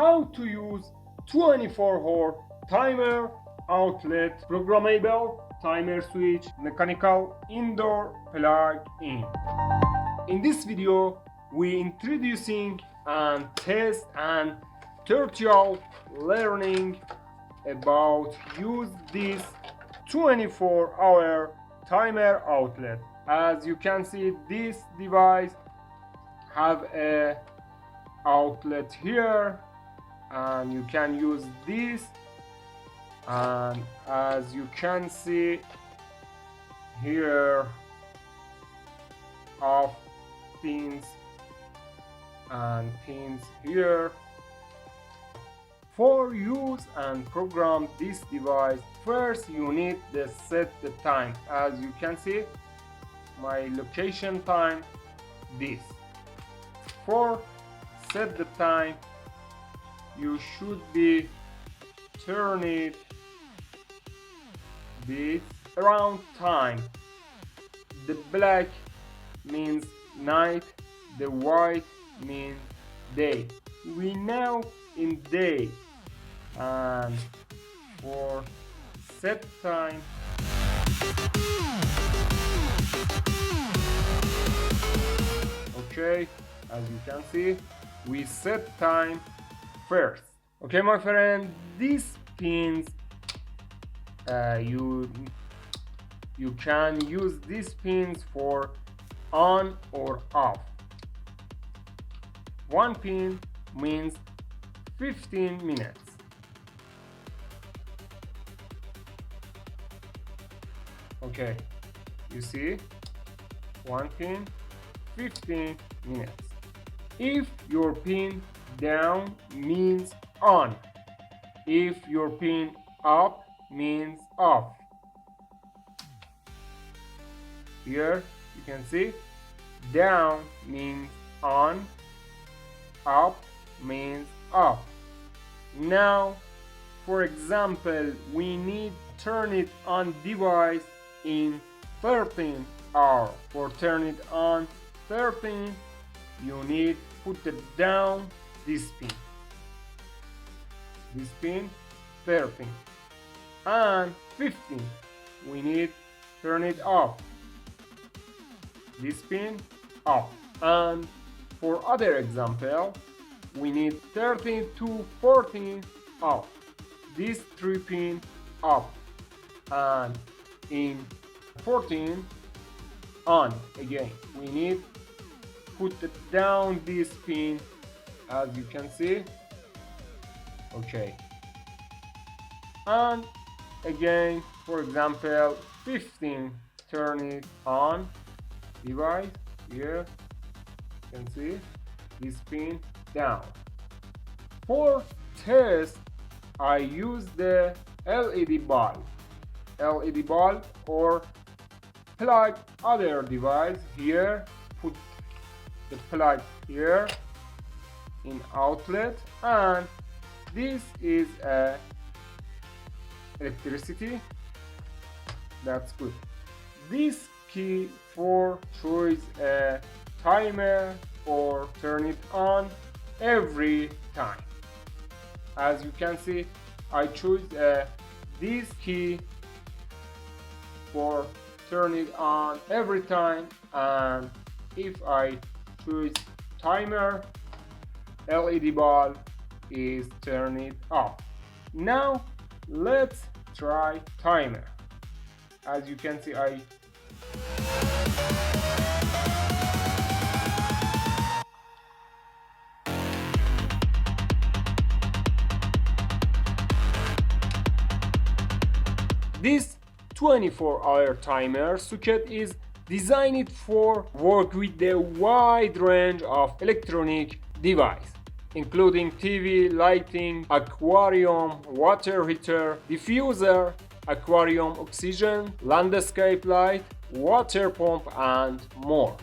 how to use 24-hour timer outlet, programmable timer switch, mechanical indoor plug-in. In this video, we introducing and test and tutorial learning about use this 24-hour timer outlet. As you can see, this device have a outlet here, and you can use this, and as you can see here, off pins and pins here. For use and program this device, first you need to set the time. As you can see, my location time this. For set the time, you should be turn it this around time. The black means night, the white means day. We now in day, and for set time, okay, as you can see, we set time first. Okay, my friend, these pins you can use these pins for on or off. One pin means 15 minutes. Okay, you see, one pin 15 minutes. If your pin down means on, if your pin up means off. Here you can see down means on, up means off. Now, for example, we need turn it on device in 13 hours. For turn it on 13, you need put it down this pin. This pin 13 and 15. We need turn it off. This pin off. And for other example, we need 13 to 14 off. This 3 pin off, and in 14 on again. We need put it down this pin, as you can see. Okay, and again, for example, 15, turn it on device. Here you can see this pin down. For test, I use the LED bulb or plug other device. Here put the plug here in outlet, and this is a electricity. That's good. This key for choose a timer or turn it on every time. As you can see, I choose this key for turn it on every time, and if I choose timer, LED bulb is turn it off. Now let's try timer. As you can see, this 24-hour timer socket is designed for work with a wide range of electronic devices, including TV, lighting, aquarium, water heater, diffuser, aquarium oxygen, landscape light, water pump, and more.